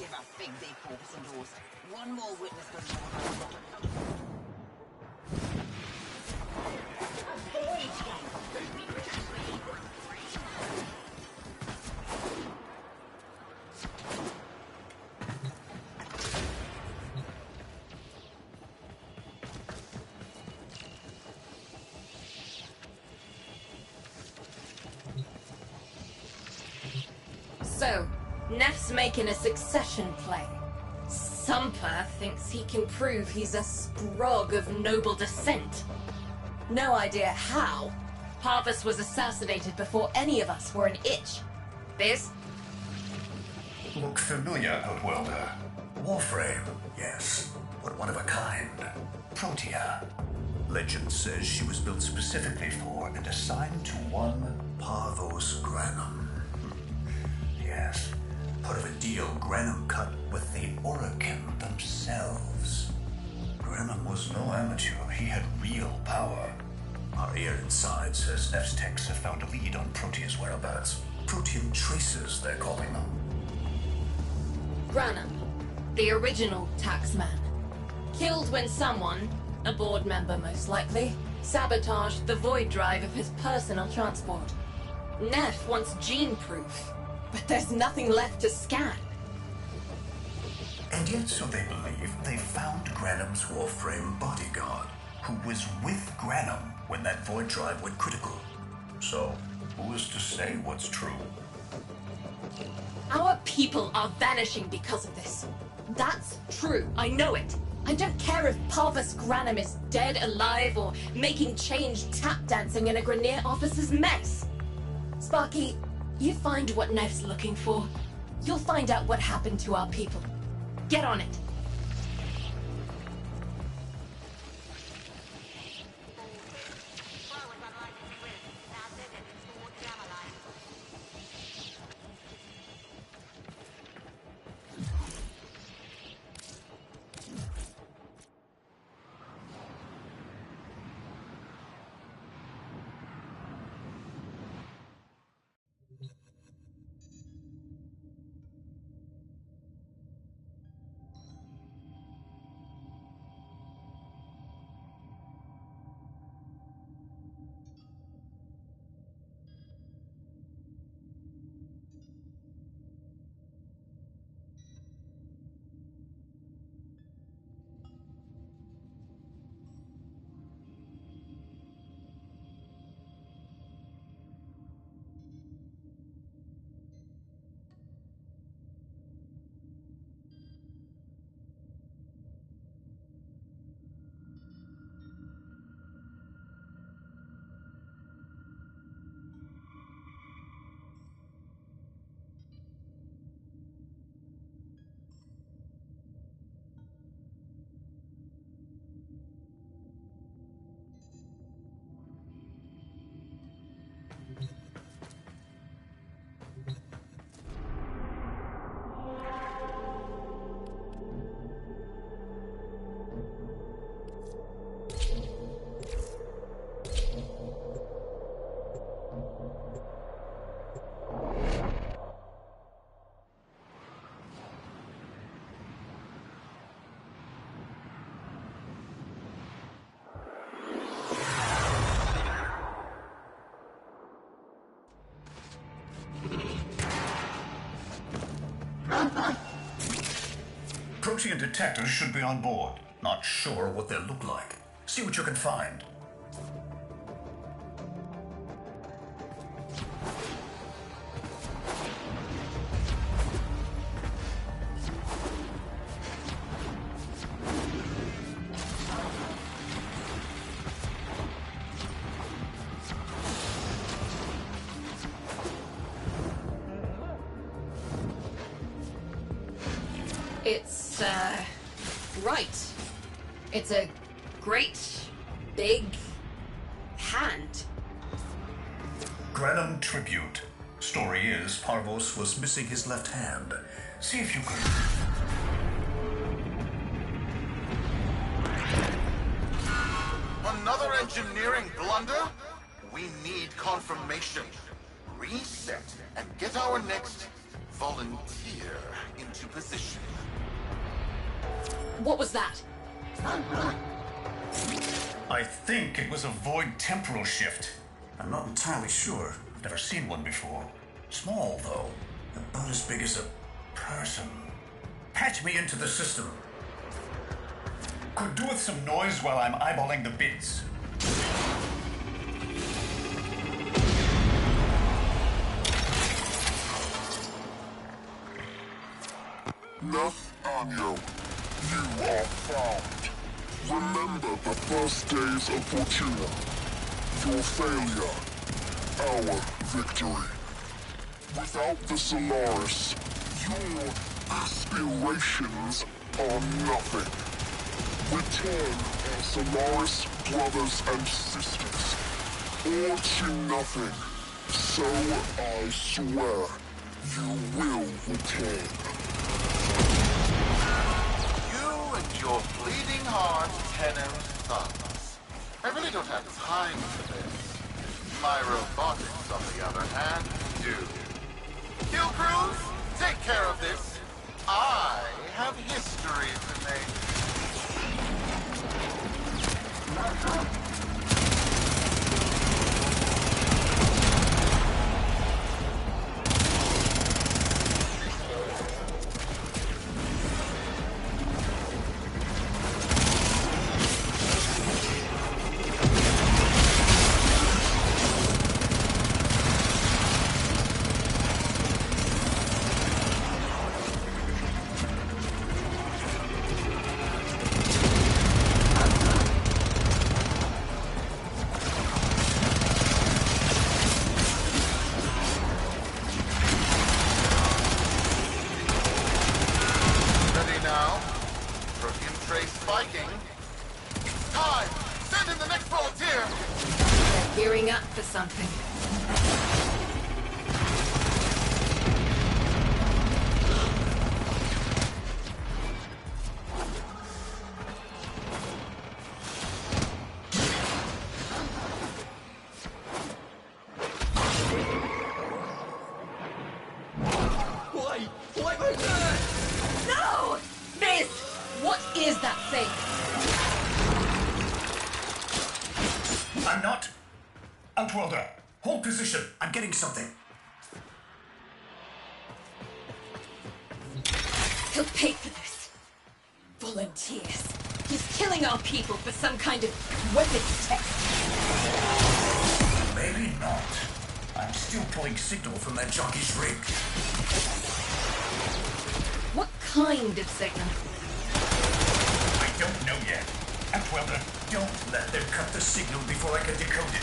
give a fig they corpus and doors. One more witness for the So, Neff's making a succession play. Sumper thinks he can prove he's a sprog of noble descent. No idea how. Parvus was assassinated before any of us were an itch. This? Look familiar, Outworlder. Warframe, yes, but one of a kind. Protea. Legend says she was built specifically for and assigned to one Parvos Granum. Yes, part of a deal Granum cut with the Orokin themselves. Granum was no amateur, he had real power. Our ear inside says Neff's techs have found a lead on Protea's whereabouts. Protean tracers, they're calling them. Granum, the original taxman. Killed when someone, a board member most likely, sabotaged the void drive of his personal transport. Neff wants gene proof, but there's nothing left to scan. And yet, so they believe, they found Granum's Warframe bodyguard, who was with Granum when that void drive went critical. So, who is to say what's true? Our people are vanishing because of this. That's true, I know it. I don't care if Parvus Granum is dead, alive, or making change tap dancing in a Grenier officer's mess. Sparky, you find what Neff's looking for. You'll find out what happened to our people. Get on it. Protean detectors should be on board. Not sure what they'll look like. See what you can find. It's, right. It's a great, big hand. Granum tribute. Story is, Parvos was missing his left hand. See if you can... Another engineering blunder? We need confirmation. Reset and get our next Volunteer into position. What was that? I think it was a void temporal shift. I'm not entirely sure. I've never seen one before. Small, though. About as big as a person. Patch me into the system. Could do with some noise while I'm eyeballing the bits. Nathaniel, you are found. Remember the first days of Fortuna. Your failure, our victory. Without the Solaris, your aspirations are nothing. Return our Solaris brothers and sisters, or to nothing. So I swear, you will return. You and your bleeding heart, Tenno thugs. I really don't have time for this. My robotics, on the other hand, do. Kill crews, take care of this. I have history to make. Gearing up for something. Why was that? No! This! What is that thing? I'm not. Outworlder, hold position. I'm getting something. He'll pay for this. Volunteers. He's killing our people for some kind of weapons test. Maybe not. I'm still pulling signal from that jockey's rig. What kind of signal? I don't know yet. Outworlder, don't let them cut the signal before I can decode it.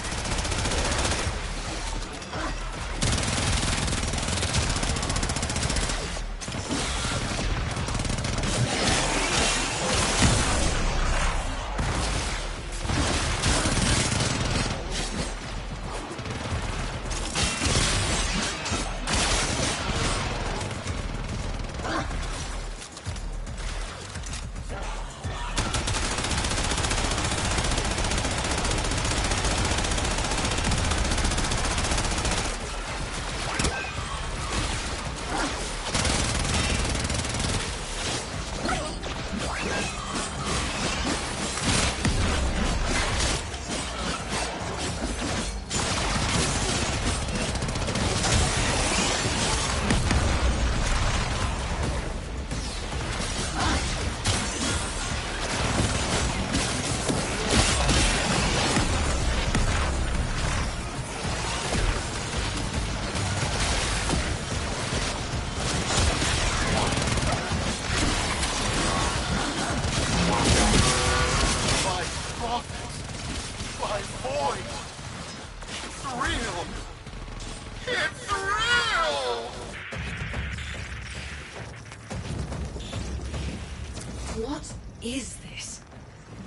What is this?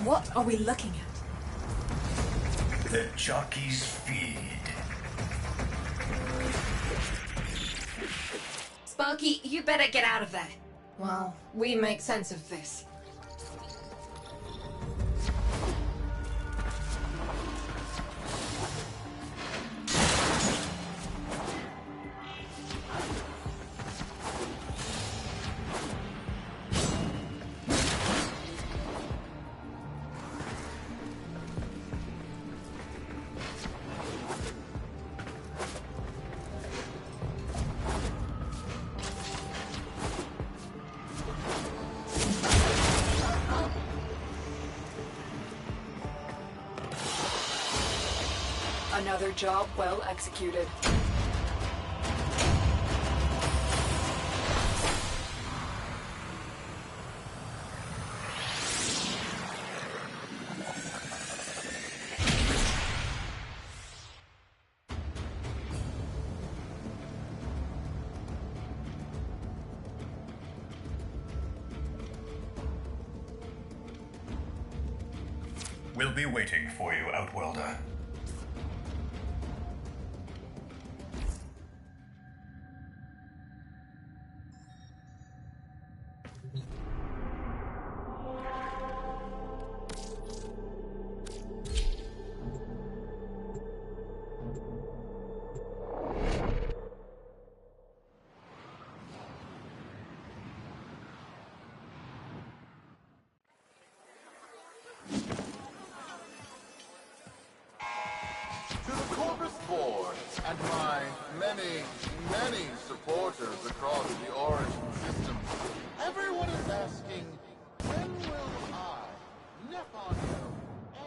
What are we looking at? The jockey's feed. Sparky, you better get out of there. Well, we make sense of this. Another job well executed. We'll be waiting for you, Outworlder. To the Corvus Board and my many supporters across the Origin system, everyone is asking, when will I, Neponio,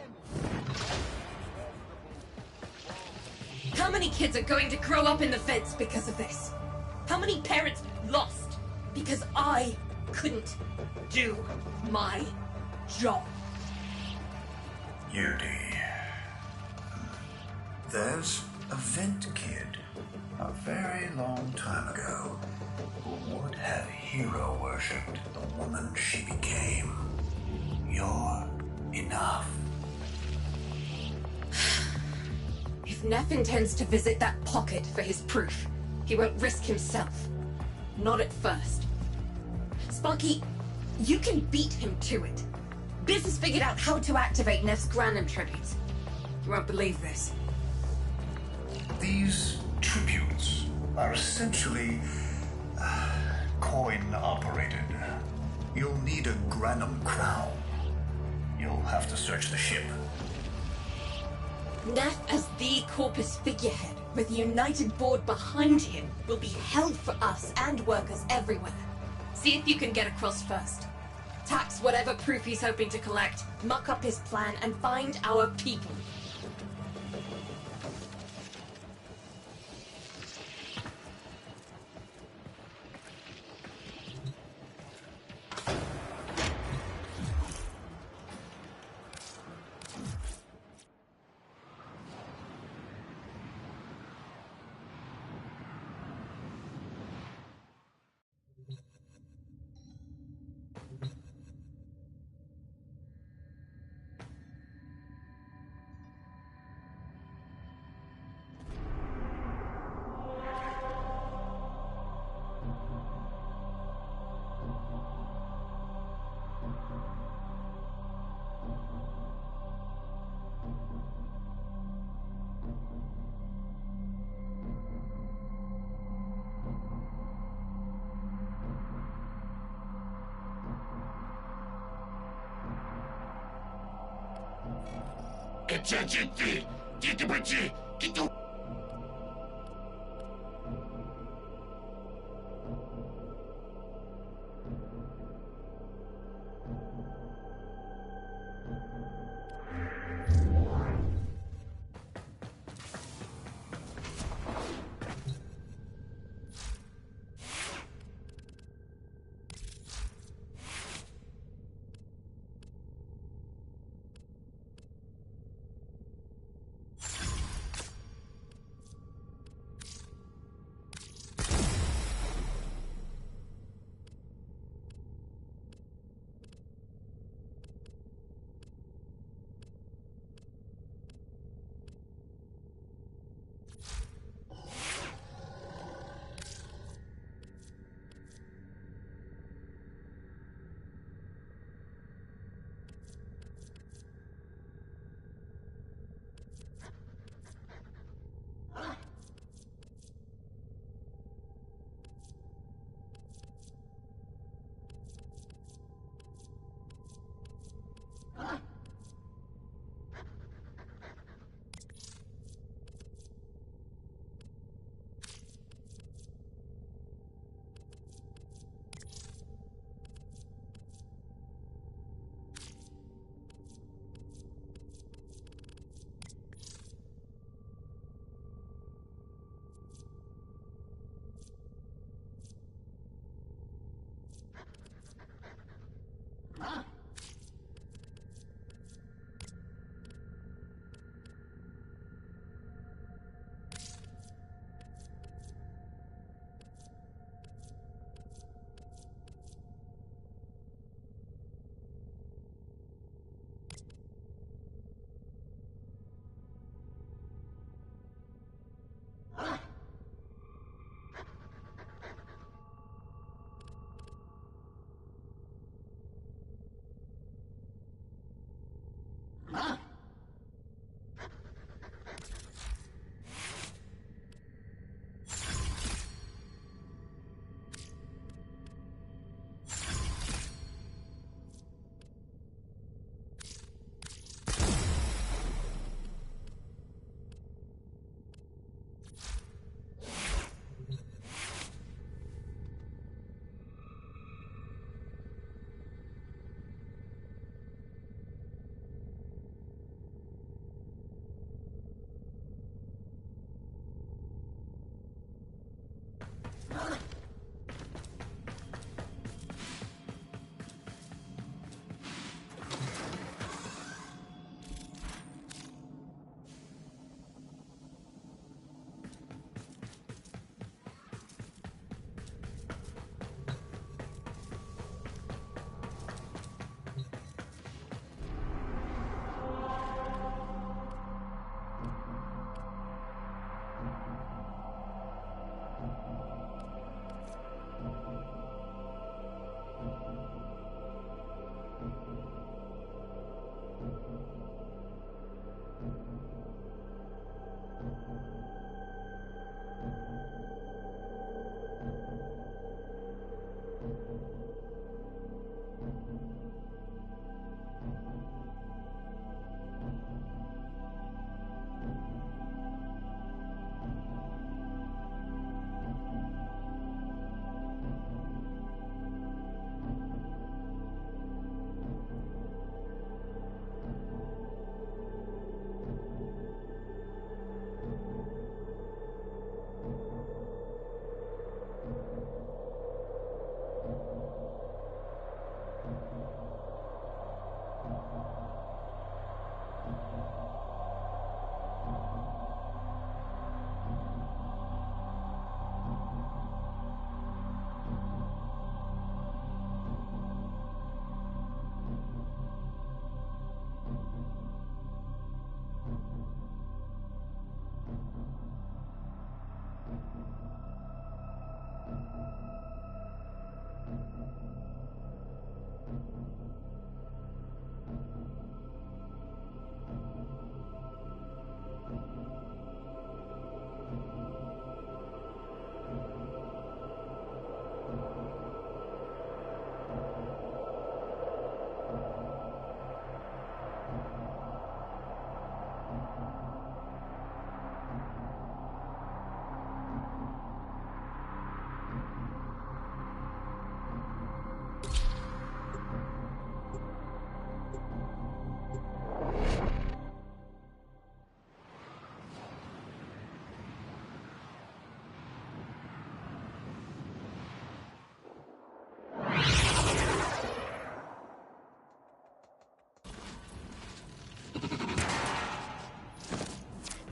end How many kids are going to grow up in the feds because of this? How many parents lost because I couldn't do my job? Yudi. There's a vent kid, a very long time ago, who would have hero worshipped the woman she became. You're enough. If Neff intends to visit that pocket for his proof, he won't risk himself. Not at first. Sparky, you can beat him to it. Biz has figured out how to activate Neff's Granum tributes. You won't believe this. These tributes are essentially coin-operated. You'll need a Granum crown. You'll have to search the ship. Neff as the Corpus figurehead, with the United Board behind him, will be hell for us and workers everywhere. See if you can get across first. Tax whatever proof he's hoping to collect, muck up his plan, and find our people.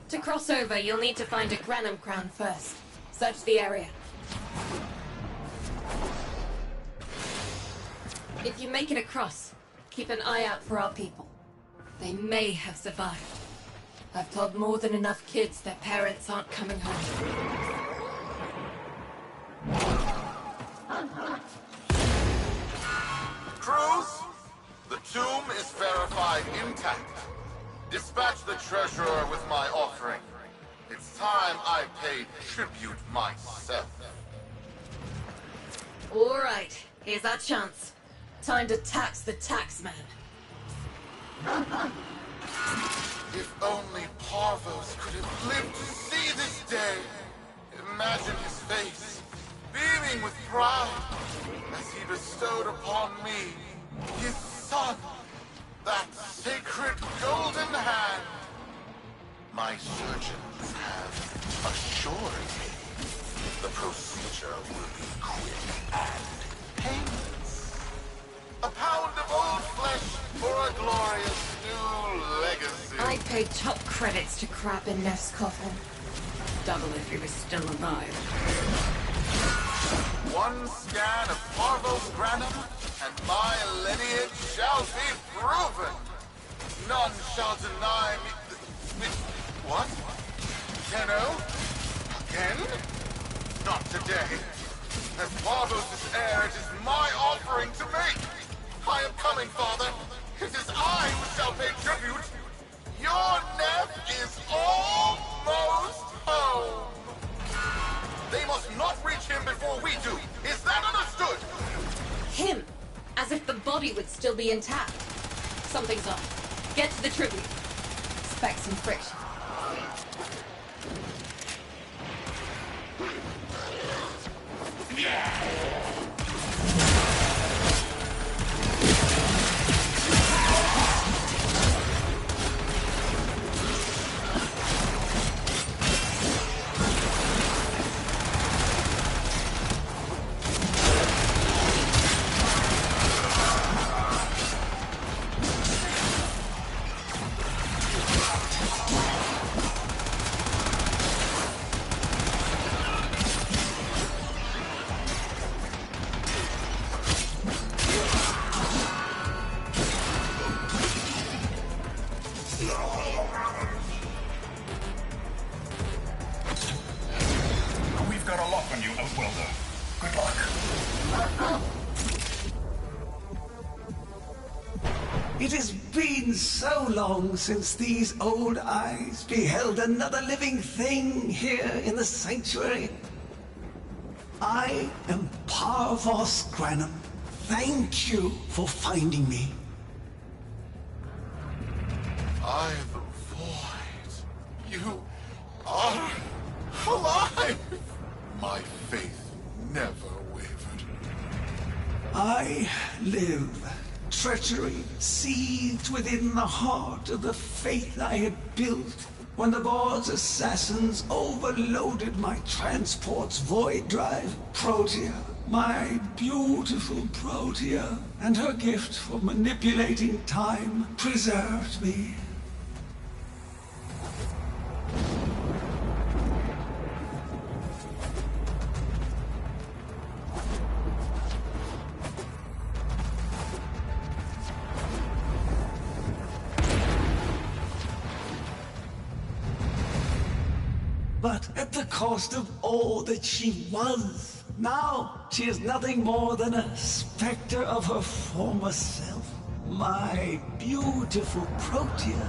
To cross over, you'll need to find a Granum crown first. Search the area. If you make it across, keep an eye out for our people. They may have survived. I've told more than enough kids their parents aren't coming home. Cruz, the tomb is verified intact. Dispatch the treasurer with my offering. It's time I paid tribute myself. All right, here's our chance. Time to tax the taxman. If only Parvos could have lived to see this day. Imagine his face, beaming with pride, as he bestowed upon me, his son, that sacred golden hand. My surgeons have assured me the procedure will be quick and painless. A pound of old flesh for a glorious new legacy. I paid top credits to crap in Neff's coffin. Double if he was still alive. One scan of Parvos Granum, and my lineage shall be proven. None shall deny me what? Tenno? Again? Not today. As Parvos' heir, it is my offering to make. I am coming, Father. It is I who shall pay tribute. Your Neff is almost home. They must not reach him before we do. Is that understood? Him? As if the body would still be intact. Something's off. Get to the tribute. Expect some friction. We've got a lock on you, Outwelder. Good luck. It has been so long since these old eyes beheld another living thing here in the sanctuary. I am Parvos Granum. Thank you for finding me. I the void. You are alive. My faith never wavered. I live. Treachery seethed within the heart of the faith I had built when the board's assassins overloaded my transport's void drive. Protea, my beautiful Protea, and her gift for manipulating time preserved me. but at the cost of all that she was. Now, she is nothing more than a specter of her former self. My beautiful Protea.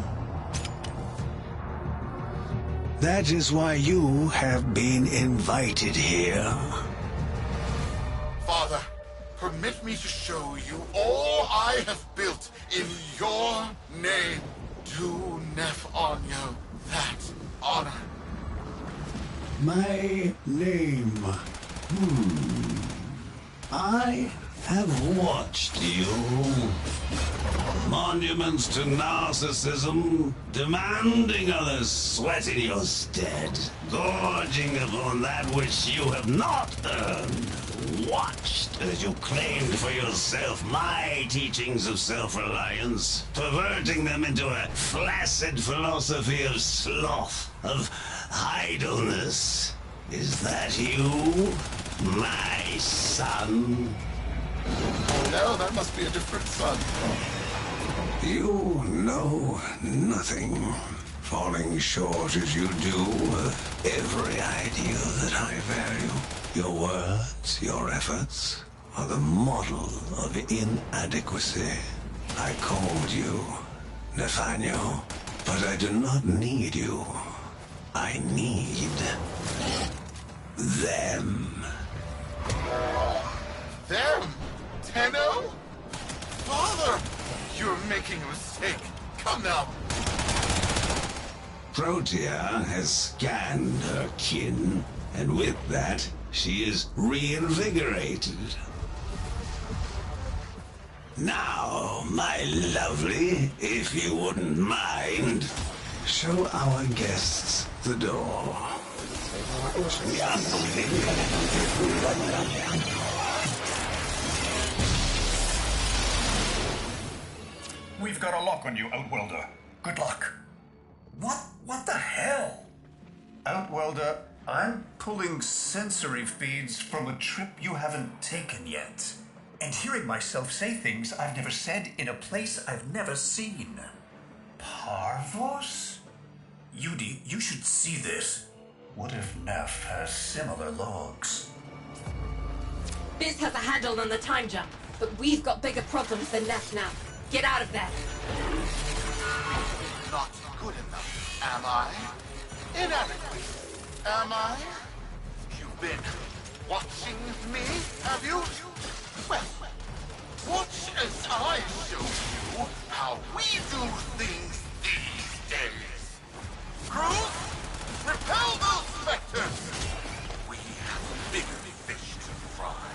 That is why you have been invited here. Father, permit me to show you all I have built in your name. Do Nef-Anya that honor. My name. I have watched you. Monuments to narcissism, demanding others sweat in your stead, gorging upon that which you have not earned. Watched as you claimed for yourself my teachings of self-reliance, perverting them into a flaccid philosophy of sloth, of idleness. Is that you, my son? Oh no, that must be a different son. You know nothing, falling short as you do of every ideal that I value. Your words, your efforts, are the model of inadequacy. I called you, Nathaniel, but I do not need you. I need them. Them? Tenno? Father! You're making a mistake. Come now. Protea has scanned her kin, and with that, she is reinvigorated. Now, my lovely, if you wouldn't mind, show our guests the door. We've got a lock on you, Outwelder. Good luck. What the hell? Outwelder, I'm pulling sensory feeds from a trip you haven't taken yet. And hearing myself say things I've never said in a place I've never seen. Parvos? Yudi, you should see this. What if Neff has similar logs? Biz has a handle on the time jump, but we've got bigger problems than Neff now. Get out of there. Not good enough, am I? Inadequate, am I? You've been watching me, have you? Well, watch as I show you how we do things these days. Crews, repel those specters! We have bigger fish to fry.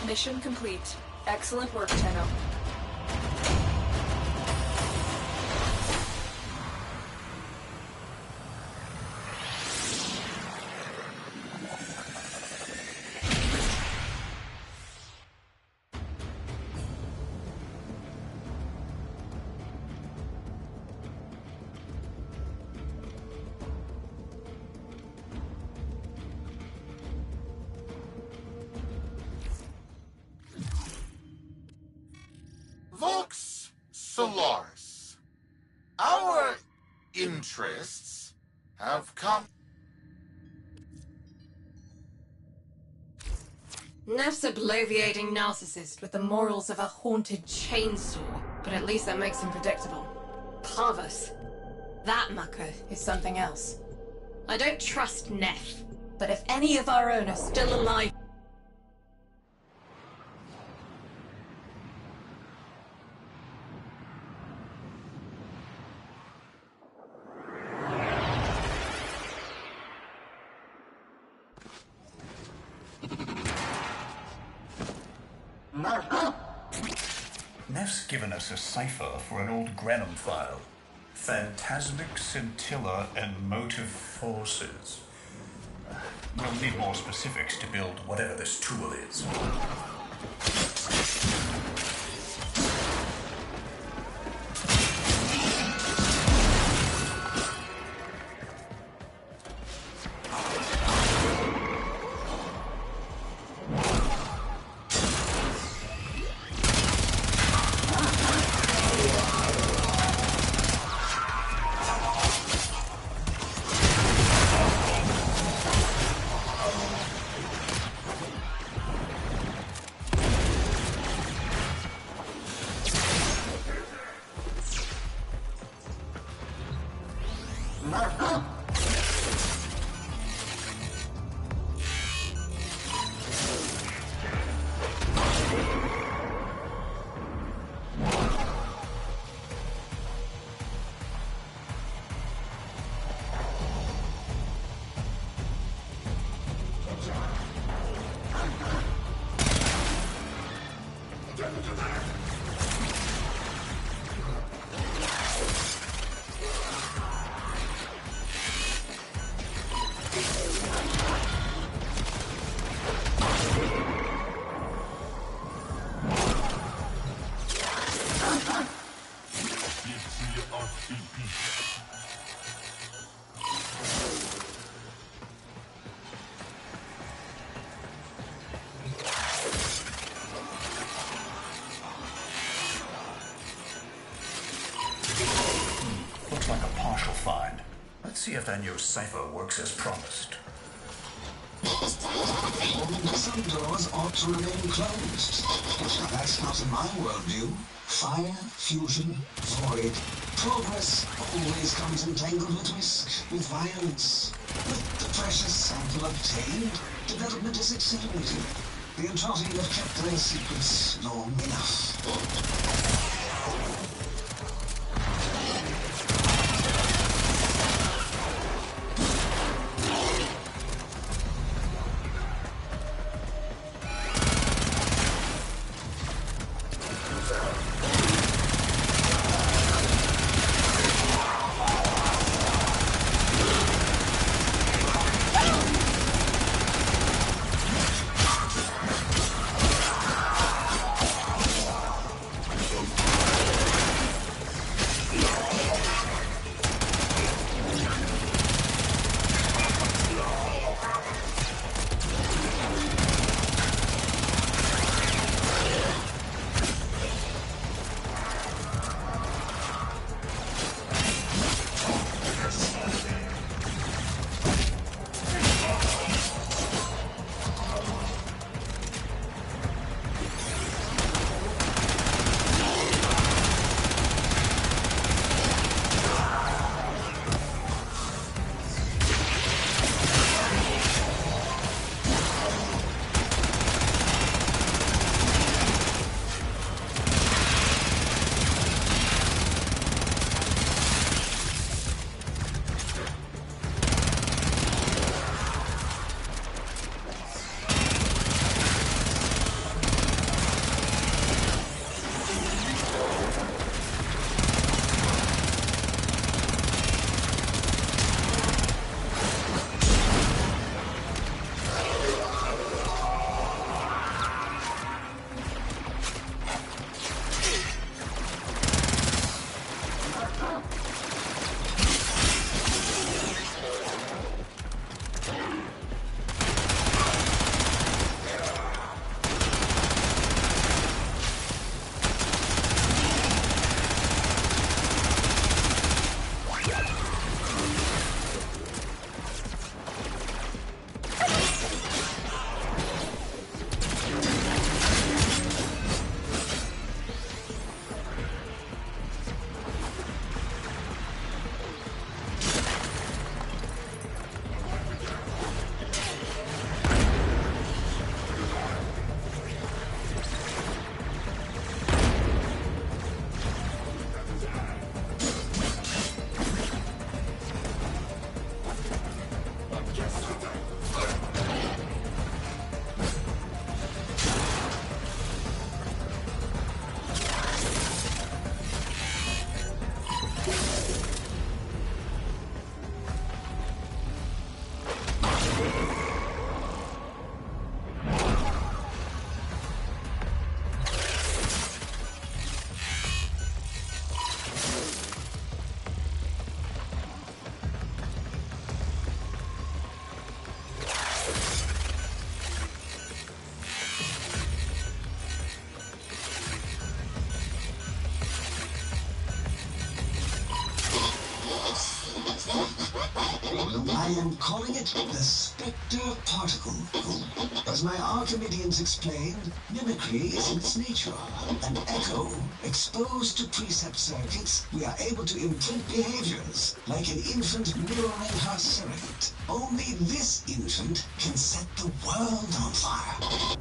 Mission complete. Excellent work, Tenno. Vox Solaris. Our interests have come. Neff's a bloviating narcissist with the morals of a haunted chainsaw, but at least that makes him predictable. Parvus. That mucker is something else. I don't trust Neff, but if any of our own are still alive... Neff's given us a cipher for an old Granum file. Phantasmic scintilla and motive forces. We'll need more specifics to build whatever this tool is. Looks like a partial find. Let's see if that new cipher works as promised. Some doors ought to remain closed. Now, that's not in my worldview. Fire, fusion, void. Progress always comes entangled with risk, with violence. With the precious sample obtained, development is accelerated. The Entrati have kept their secrets long enough. I am calling it the Spectre Particle. As my Archimedeans explained, mimicry is in its nature. An echo, exposed to precept circuits, we are able to imprint behaviors, like an infant mirroring her surrogate. Only this infant can set the world on fire.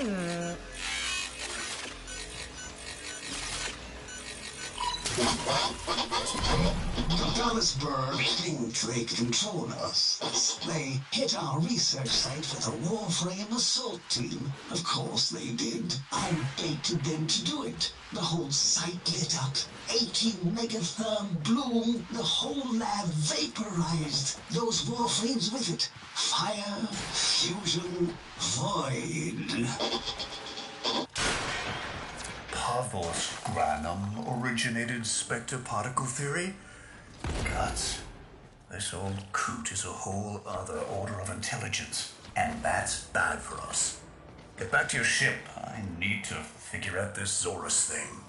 The Dallasburg think they control us. They hit our research site with a Warframe assault team. Of course they did. I baited them to do it. The whole site lit up. 80 megatherm bloom. The whole lab vaporized. Those Warframes with it. Fire, fusion, void. Pavos Granum originated Spectre particle theory? Guts. This old coot is a whole other order of intelligence, and that's bad for us. Get back to your ship. I need to figure out this Zorus thing.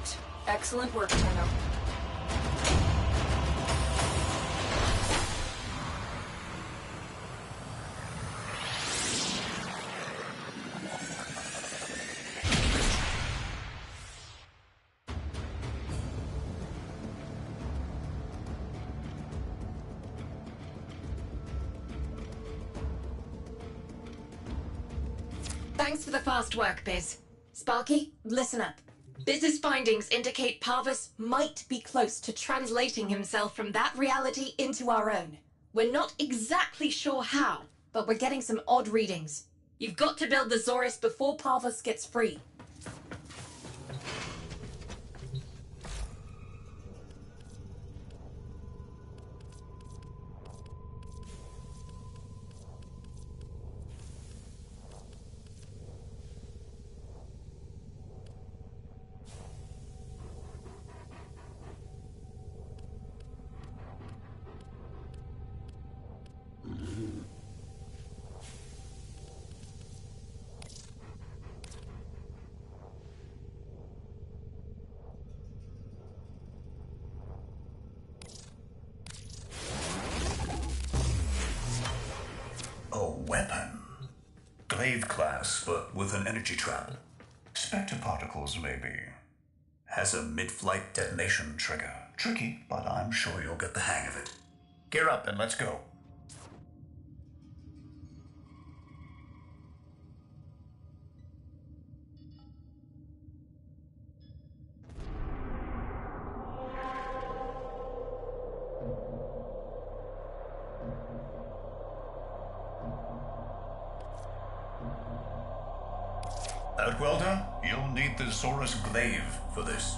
Concrete. Excellent work, Tenno. Thanks for the fast work, Biz. Sparky, listen up. Biz's findings indicate Parvus might be close to translating himself from that reality into our own. We're not exactly sure how, but we're getting some odd readings. You've got to build the Zorus before Parvus gets free. A weapon. Glaive class, but with an energy trap. Spectre particles, maybe. Has a mid-flight detonation trigger. Tricky, but I'm sure you'll get the hang of it. Gear up and let's go. Outwelder, you'll need the Zorus Glaive for this.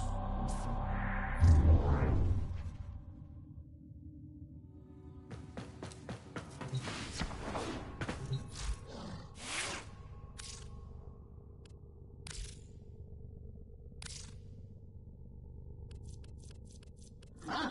Huh.